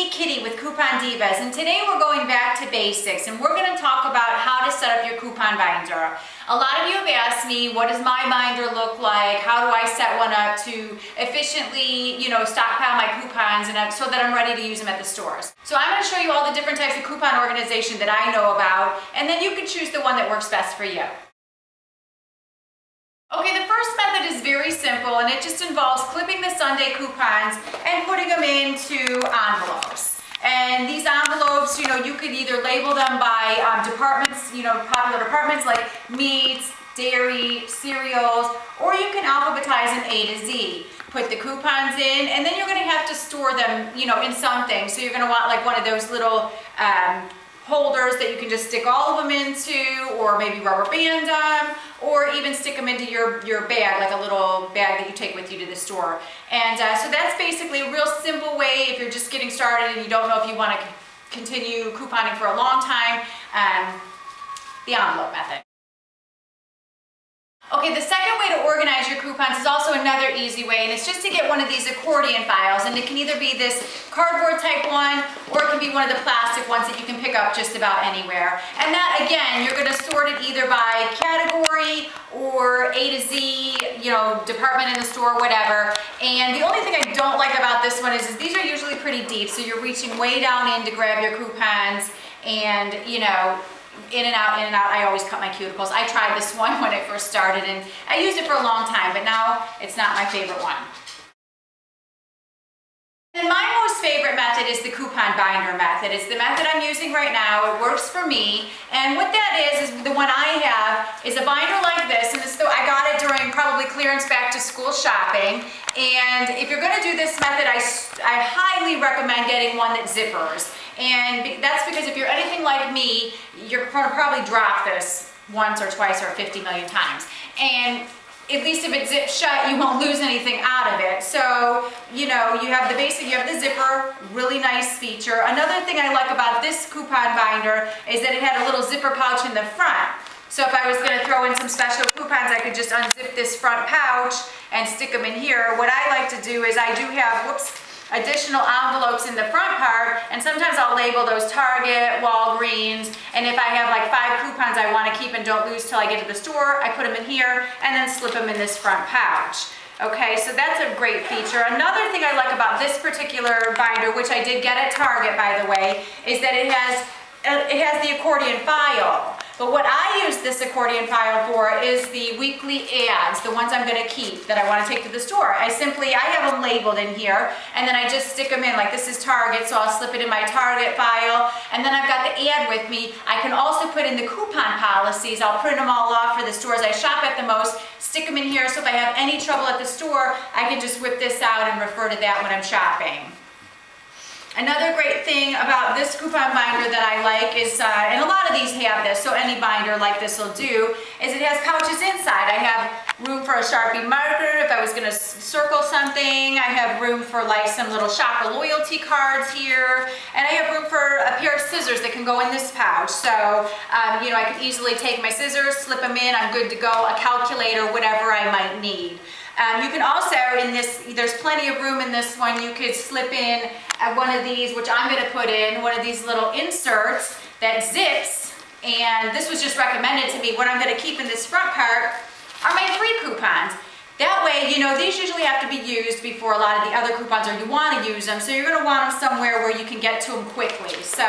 Kitty with Coupon Divas, and today we're going back to basics and we're going to talk about how to set up your coupon binder. A lot of you have asked me, what does my binder look like? How do I set one up to efficiently, stockpile my coupons and so that I'm ready to use them at the stores? So I'm going to show you all the different types of coupon organization that I know about, and then you can choose the one that works best for you. Okay, the first method is very simple, and it just involves clipping the Sunday coupons and putting them into envelopes. And these envelopes, you could either label them by departments, popular departments like meats, dairy, cereals, or you can alphabetize them A to Z. Put the coupons in, and then you're going to have to store them, in something. So you're going to want like one of those little holders that you can just stick all of them into, or maybe rubber band them, or even stick them into your bag, like a little bag that you take with you to the store. And so that's basically a real simple way if you're just getting started and you don't know if you want to continue couponing for a long time, the envelope method. Okay, the second way to organize your coupons is also another easy way, and it's just to get one of these accordion files, and it can either be this cardboard type one, or it can be one of the plastic ones that you can pick up just about anywhere. And that, again, you're going to sort it either by category or A to Z, department in the store, whatever. And the only thing I don't like about this one is these are usually pretty deep, so you're reaching way down in to grab your coupons, and, in and out, I always cut my cuticles. I tried this one when it first started and I used it for a long time, but now it's not my favorite one. And my most favorite method is the coupon binder method. It's the method I'm using right now. It works for me. And what that is the one I have is a binder like this, and I got it during probably clearance back to school shopping. And if you're going to do this method, I highly recommend getting one that zippers. And that's because if you're anything like me, you're going to probably drop this once or twice or 50 million times. And at least if it zips shut, you won't lose anything out of it. So, you have the zipper, really nice feature. Another thing I like about this coupon binder is that it had a little zipper pouch in the front. So if I was going to throw in some special coupons, I could just unzip this front pouch and stick them in here. What I like to do is I do have, additional envelopes in the front part, and sometimes I'll label those Target, Walgreens, and if I have like 5 coupons I want to keep and don't lose till I get to the store, I put them in here and then slip them in this front pouch. Okay, so that's a great feature. Another thing I like about this particular binder, which I did get at Target by the way, is that it has the accordion file. But what I use this accordion file for is the weekly ads, the ones I'm going to keep that I want to take to the store. I have them labeled in here, and then I just stick them in, like this is Target, so I'll slip it in my Target file, and then I've got the ad with me. I can also put in the coupon policies. I'll print them all off for the stores I shop at the most, stick them in here, so if I have any trouble at the store, I can just whip this out and refer to that when I'm shopping. Another great thing about this coupon binder that I like is, and a lot of these have this, so any binder like this will do, is it has pouches inside. I have room for a Sharpie marker if I was going to circle something. I have room for like some little shopper loyalty cards here, and I have room for a pair of scissors that can go in this pouch. So, I could easily take my scissors, slip them in, I'm good to go, a calculator, whatever I might need. You can also, there's plenty of room in this one, you could slip in one of these, which I'm going to put in, one of these little inserts that zips, and this was just recommended to me. What I'm going to keep in this front part are my free coupons. That way, these usually have to be used before a lot of the other coupons, or you want to use them, so you're going to want them somewhere where you can get to them quickly. So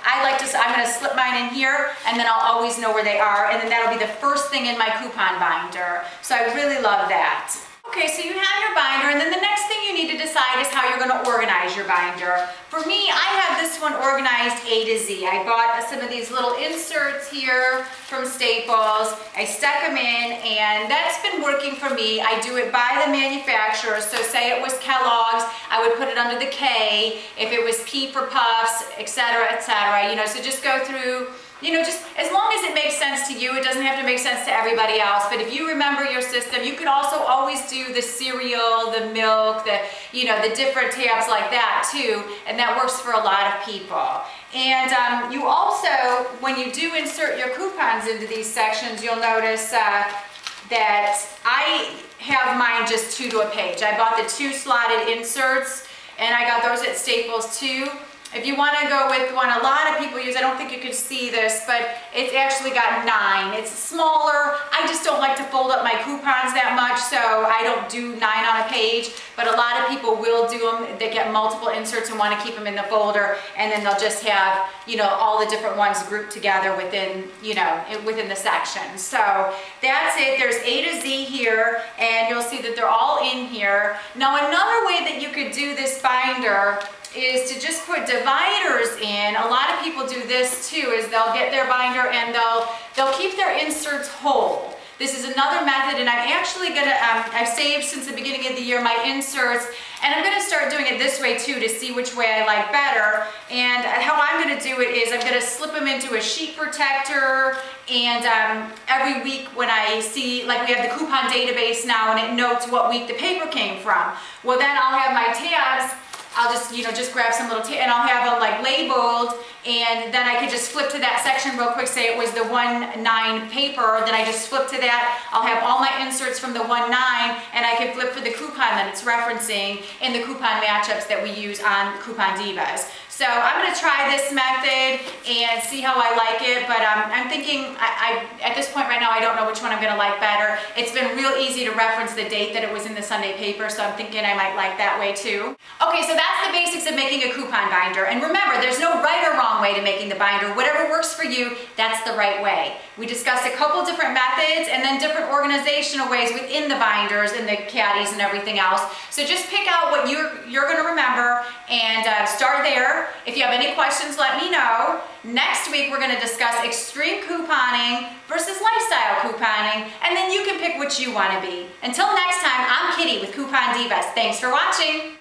I'm going to slip mine in here, and then I'll always know where they are, and then that'll be the first thing in my coupon binder. So I really love that. Okay, so you have your binder, and then the next thing you need to decide is how you're going to organize your binder. For me, I have this one organized A to Z. I bought some of these little inserts here from Staples. I stuck them in, and that's been working for me. I do it by the manufacturer, so say it was Kellogg's, I would put it under the K. If it was P for Puffs, etc., etc., so just go through, just as long as it makes sense to you. It doesn't have to make sense to everybody else, but if you remember your system, you could also always do the cereal, the milk, the different tabs like that too, and that works for a lot of people. And you also, when you do insert your coupons into these sections, you'll notice that I have mine just 2 to a page. I bought the 2 slotted inserts, and I got those at Staples too. If you want to go with one a lot of people use, I don't think you can see this, but it's actually got 9. It's smaller. I just don't like to fold up my coupons that much, so I don't do 9 on a page, but a lot of people will do them. They get multiple inserts and want to keep them in the folder, and then they'll just have, you know, all the different ones grouped together within, you know, within the section. So that's it. There's A to Z here, and you'll see that they're all in here. Now, another way that you could do this binder is to just put dividers in. A lot of people do this too, is they'll get their binder and they'll keep their inserts whole. This is another method, and I'm actually gonna, I've saved since the beginning of the year my inserts, and I'm gonna start doing it this way too to see which way I like better. And how I'm gonna do it is I'm gonna slip them into a sheet protector, and every week when I see, like we have the coupon database now and it notes what week the paper came from. Well, then I'll have my tabs, I'll just, you know, just grab some little and I'll have them like labeled, and then I could just flip to that section real quick, say it was the 1/9 paper, then I just flip to that. I'll have all my inserts from the 1/9, and I can flip for the coupon that it's referencing in the coupon matchups that we use on Coupon Divas. So I'm going to try this method and see how I like it, but I'm thinking, at this point right now, I don't know which one I'm going to like better. It's been real easy to reference the date that it was in the Sunday paper, so I'm thinking I might like that way too. Okay, so that's the basics of making a coupon binder, and remember, there's no right or wrong way to making the binder. Whatever works for you, that's the right way. We discussed a couple different methods and then different organizational ways within the binders and the caddies and everything else. So just pick out what you're going to remember and start there. If you have any questions, let me know. Next week, we're going to discuss extreme couponing versus lifestyle couponing, and then you can pick which you want to be. Until next time, I'm Kitty with Coupon Divas. Thanks for watching.